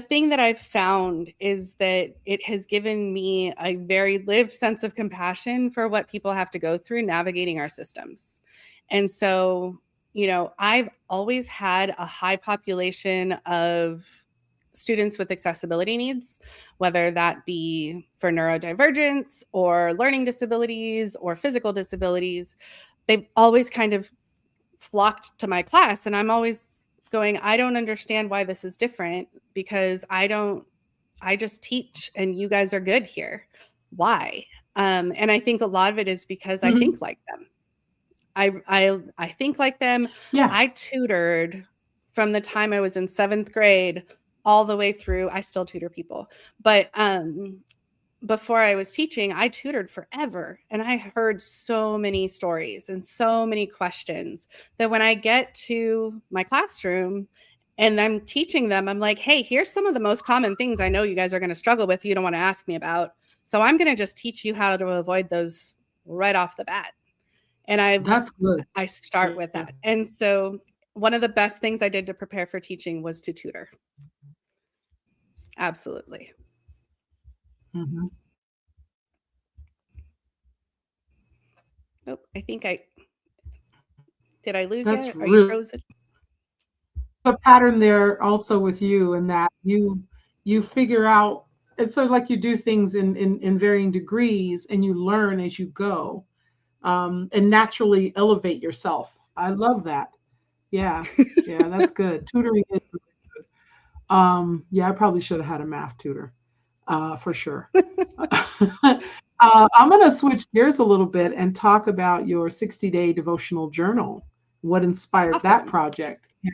thing that I've found is that it has given me a very lived sense of compassion for what people have to go through navigating our systems. And so, I've always had a high population of students with accessibility needs, whether that be for neurodivergence or learning disabilities or physical disabilities. They've always kind of flocked to my class, and I'm always going, I don't understand why this is different, because I just teach and you guys are good here. Why? And I think a lot of it is because I think like them. I think like them. Yeah. I tutored from the time I was in 7th grade all the way through. I still tutor people, but before I was teaching, I tutored forever, and I heard so many stories and so many questions that when I get to my classroom and I'm teaching them, I'm like, hey, here's some of the most common things I know you guys are going to struggle with, you don't want to ask me about. So I'm going to just teach you how to avoid those right off the bat. And That's good. I start with that. And so one of the best things I did to prepare for teaching was to tutor. Absolutely. Mm-hmm. Oh, I think did I lose That's you? Are you really frozen? a pattern there also with you, and that you figure out, it's sort of like you do things in varying degrees, and you learn as you go, and naturally elevate yourself. I love that. Yeah, yeah, that's good. Tutoring is really good. Yeah, I probably should have had a math tutor, for sure. I'm going to switch gears a little bit and talk about your 60-day devotional journal. What inspired that Awesome. project? And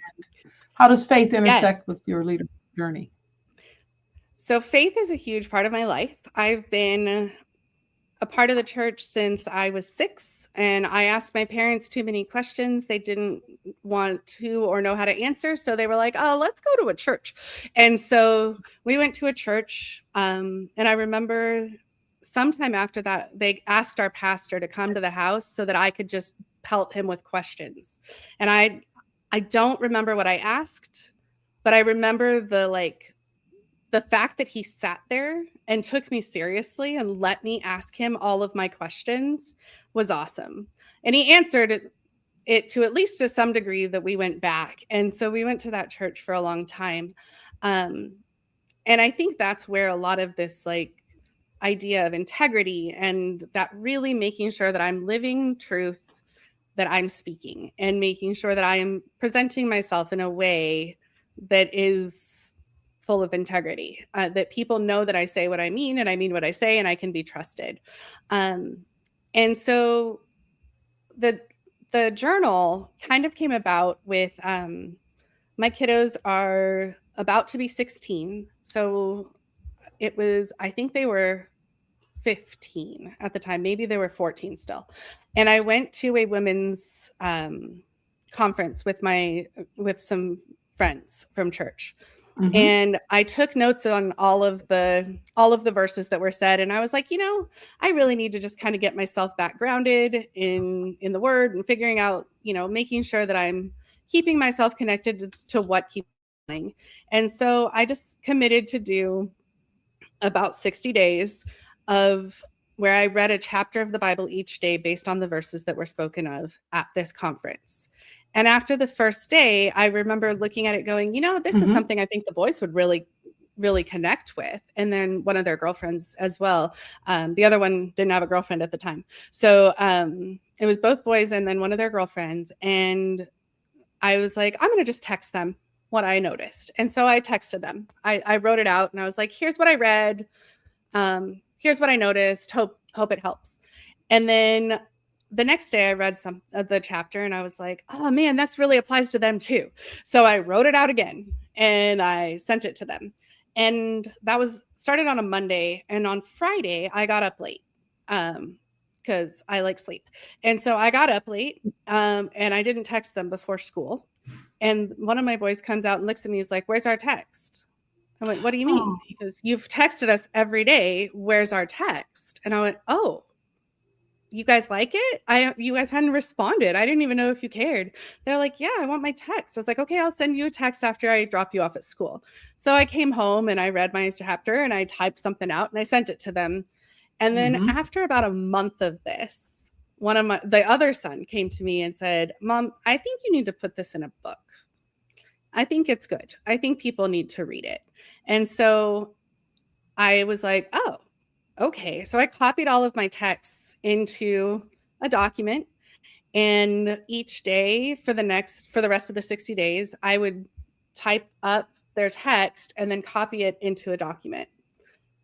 how does faith Yes. intersect with your leadership journey? So faith is a huge part of my life. I've been a part of the church since I was 6, and I asked my parents too many questions they didn't want to or know how to answer. So they were like, oh, let's go to a church. And so we went to a church. And I remember sometime after that, they asked our pastor to come to the house so that I could just pelt him with questions. And I don't remember what I asked, but I remember the fact that he sat there and took me seriously and let me ask him all of my questions was awesome. And he answered it to at least to some degree that we went back. And so we went to that church for a long time. And I think that's where a lot of this idea of integrity and that really making sure that I'm living truth that I'm speaking and making sure that I am presenting myself in a way that is full of integrity, that people know that I say what I mean and I mean what I say and I can be trusted. And so the journal kind of came about with my kiddos are about to be 16. So it was, I think they were 15 at the time. Maybe they were 14 still. And I went to a women's conference with some friends from church. Mm-hmm. And I took notes on all of the verses that were said. And I was like, I really need to just kind of get myself back grounded in the word and figuring out, making sure that I'm keeping myself connected to what keeps going. And so I just committed to do about 60 days of where I read a chapter of the Bible each day based on the verses that were spoken of at this conference. And after the first day, I remember looking at it going, this is something I think the boys would really, really connect with. And then one of their girlfriends as well. The other one didn't have a girlfriend at the time. So it was both boys and then one of their girlfriends. And I was like, I'm going to just text them what I noticed. And so I texted them. I wrote it out and I was like, here's what I read. Here's what I noticed. Hope it helps. And then the next day I read some of the chapter and I was like, oh man, this really applies to them too. So I wrote it out again and I sent it to them. And that was started on a Monday. And on Friday, I got up late because I like sleep. And so I got up late and I didn't text them before school. And one of my boys comes out and looks at me. He's like, where's our text? I went, what do you mean? Oh. He goes, you've texted us every day. Where's our text? And I went, oh, you guys like it? You guys hadn't responded. I didn't even know if you cared. They're like, yeah, I want my text. I was like, okay, I'll send you a text after I drop you off at school. So I came home and I read my chapter and I typed something out and I sent it to them. And then after about a month of this, the other son came to me and said, Mom, I think you need to put this in a book. I think it's good. I think people need to read it. And so I was like, oh, okay. So I copied all of my texts into a document. And each day for the rest of the 60 days, I would type up their text and then copy it into a document.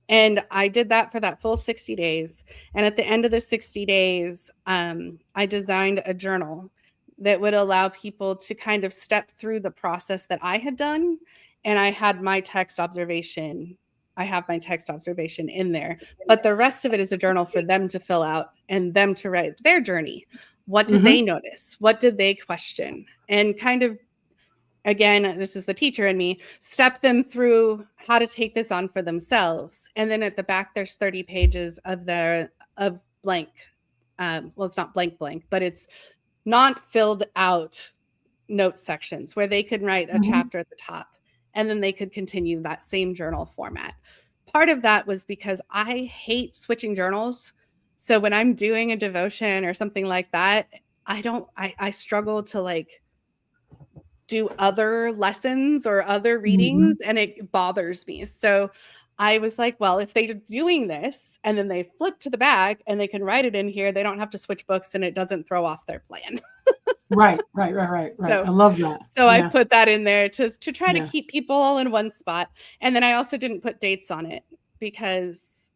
And I did that for that full 60 days. And at the end of the 60 days, I designed a journal that would allow people to kind of step through the process that I had done. And I had my text observation I have my text observation in there, but the rest of it is a journal for them to fill out and them to write their journey. What did they notice? What did they question? And kind of, again, this is the teacher in me, step them through how to take this on for themselves. And then at the back, there's 30 pages of blank. Well, it's not blank, but it's not filled out notes sections where they could write a chapter at the top, and then they could continue that same journal format. Part of that was because I hate switching journals. So when I'm doing a devotion or something like that, I struggle to like do other lessons or other readings, and it bothers me. So I was like, well, if they're doing this and then they flip to the back and they can write it in here, they don't have to switch books and it doesn't throw off their plan. Right. So, I love that. So I put that in there to try to keep people all in one spot. And then I also didn't put dates on it because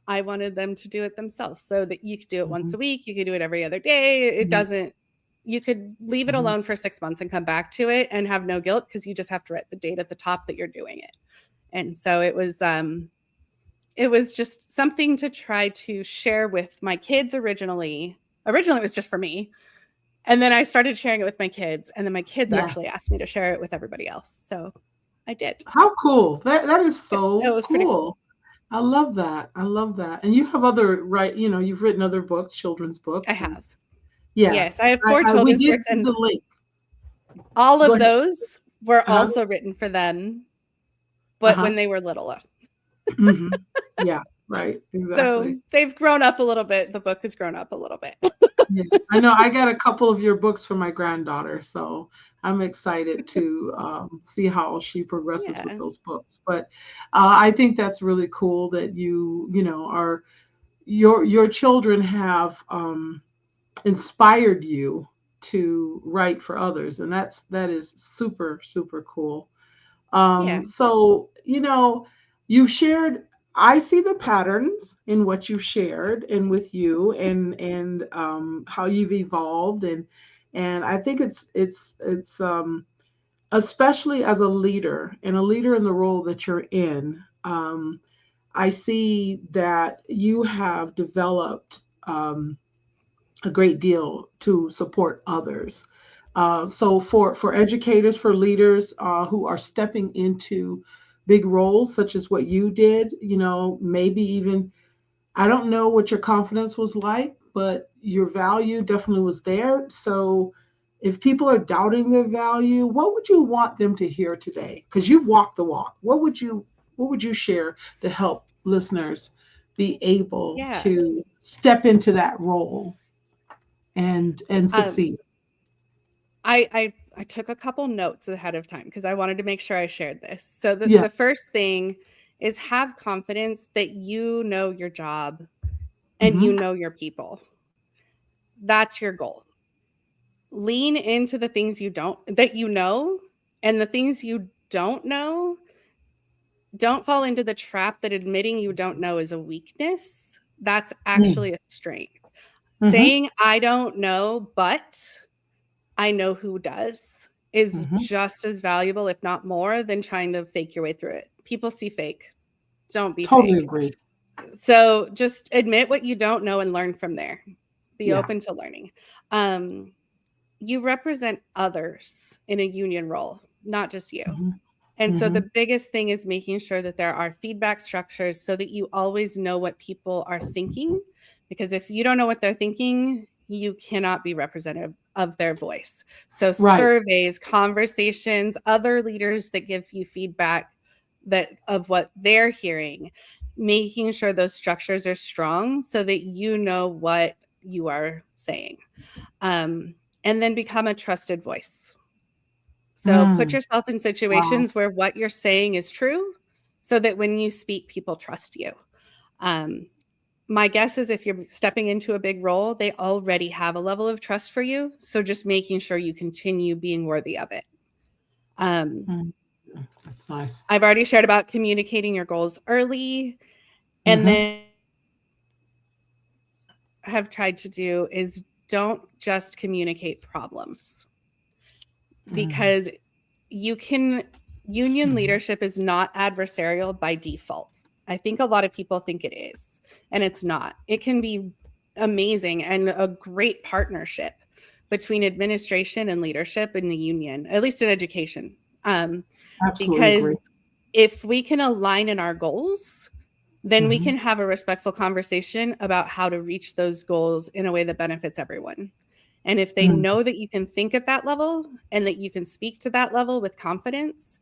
I wanted them to do it themselves, so that you could do it once a week. You could do it every other day. It doesn't, you could leave it alone for 6 months and come back to it and have no guilt, because you just have to write the date at the top that you're doing it. And so it was just something to try to share with my kids originally. Originally, it was just for me. And then I started sharing it with my kids. And then my kids actually asked me to share it with everybody else. So I did. How cool. That is so That was pretty cool. I love that. And you have other, you've written other books, children's books. I have. Yeah. Yes, I have 4 children's books. And the link. All of those were also written for them, but when they were littler. Yeah, right. Exactly. So they've grown up a little bit. The book has grown up a little bit. Yeah. I know I got a couple of your books for my granddaughter, so I'm excited to see how she progresses with those books. But I think that's really cool that are your children have inspired you to write for others, and that is super, super cool. So you've shared, I see the patterns in what you've shared and with you, and how you've evolved, and I think it's especially as a leader in the role that you're in. I see that you have developed a great deal to support others. So for educators, for leaders who are stepping into big roles, such as what you did, maybe even, I don't know what your confidence was like, but your value definitely was there. So if people are doubting their value, what would you want them to hear today? Because you've walked the walk. What would you share to help listeners be able to step into that role and succeed? I took a couple notes ahead of time because I wanted to make sure I shared this. So the first thing is have confidence that you know your job and you know your people. That's your goal. Lean into the things that you know, and the things you don't know. Don't fall into the trap that admitting you don't know is a weakness. That's actually a strength. Saying I don't know, but I know who does is just as valuable, if not more, than trying to fake your way through it. People see fake. Don't be totally fake. Agree. So just admit what you don't know and learn from there. Be open to learning. You represent others in a union role, not just you. And so the biggest thing is making sure that there are feedback structures so that you always know what people are thinking. Because if you don't know what they're thinking, you cannot be representative of their voice. So surveys, conversations, other leaders that give you feedback of what they're hearing, making sure those structures are strong so that you know what you are saying. And then become a trusted voice. So put yourself in situations where what you're saying is true so that when you speak, people trust you. My guess is if you're stepping into a big role, they already have a level of trust for you. So just making sure you continue being worthy of it. That's nice. I've already shared about communicating your goals early. And then have tried to do is don't just communicate problems. Because union leadership is not adversarial by default. I think a lot of people think it is, and it's not. It can be amazing and a great partnership between administration and leadership in the union, at least in education. Absolutely agree. Because if we can align in our goals, then we can have a respectful conversation about how to reach those goals in a way that benefits everyone. And if they know that you can think at that level and that you can speak to that level with confidence,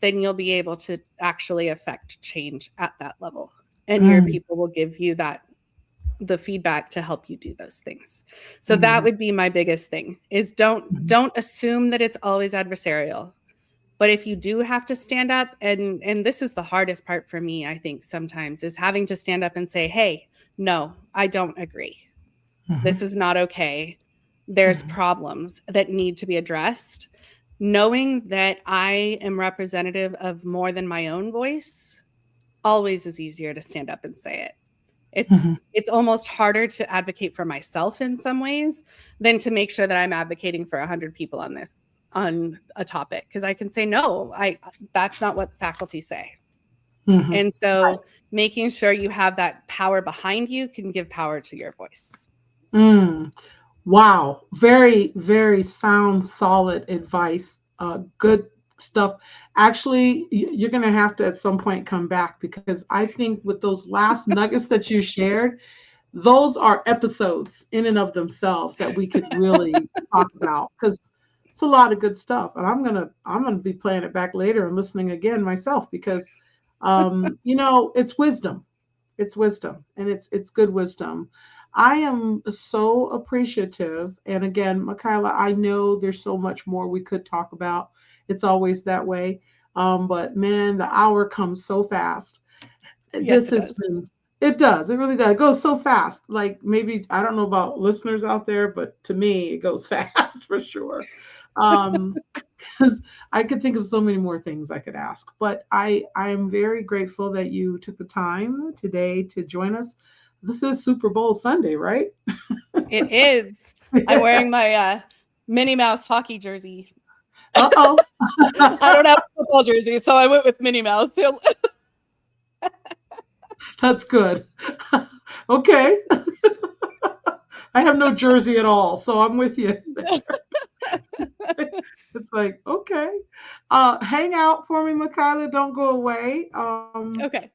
then you'll be able to actually affect change at that level. And your people will give you the feedback to help you do those things. So that would be my biggest thing, is don't assume that it's always adversarial. But if you do have to stand up, and this is the hardest part for me, I think sometimes, is having to stand up and say, hey, no, I don't agree. This is not okay. There's problems that need to be addressed. Knowing that I am representative of more than my own voice always is easier to stand up and say it. It's almost harder to advocate for myself in some ways than to make sure that I'm advocating for 100 people on a topic, because I can say, no, that's not what the faculty say. And so making sure you have that power behind you can give power to your voice. Wow. Very, very sound, solid advice. Good stuff. Actually, you're going to have to at some point come back, because I think with those last nuggets that you shared, those are episodes in and of themselves that we could really talk about, because it's a lot of good stuff. And I'm gonna be playing it back later and listening again myself, because it's wisdom. It's wisdom, and it's good wisdom. I am so appreciative. And again, Makyla, I know there's so much more we could talk about. It's always that way. But man, the hour comes so fast. Yes, This has been, it does. It really does. It goes so fast. Like, maybe, I don't know about listeners out there, but to me, it goes fast for sure. Because I could think of so many more things I could ask. But I am very grateful that you took the time today to join us. This is Super Bowl Sunday, right? It is. I'm wearing my Minnie Mouse hockey jersey. Uh-oh. I don't have a football jersey, so I went with Minnie Mouse. That's good. Okay. I have no jersey at all, so I'm with you there. It's like, okay. Hang out for me, Makyla. Don't go away. Okay.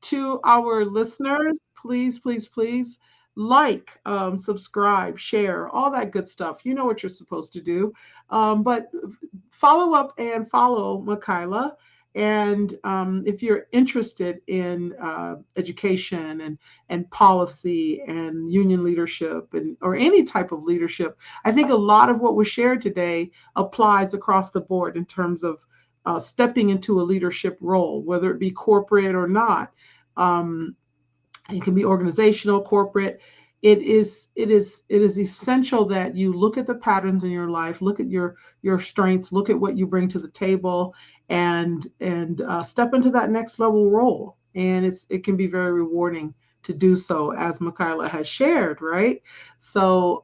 To our listeners, please, please, please like, subscribe, share, all that good stuff. You know what you're supposed to do. But follow up and follow Makyla. And if you're interested in education and policy and union leadership or any type of leadership, I think a lot of what was shared today applies across the board in terms of stepping into a leadership role, whether it be corporate or not. It can be organizational, corporate. It is essential that you look at the patterns in your life, look at your strengths, look at what you bring to the table, and step into that next level role. And it can be very rewarding to do so, as Makyla has shared, right? So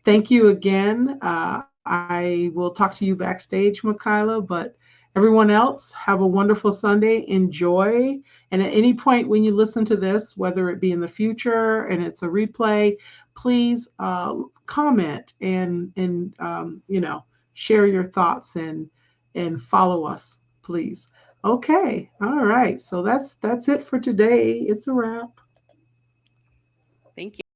thank you again. I will talk to you backstage, Makyla, but everyone else, have a wonderful Sunday. Enjoy. And at any point when you listen to this, whether it be in the future and it's a replay, please comment and share your thoughts and follow us, please. Okay. All right. So that's it for today. It's a wrap. Thank you.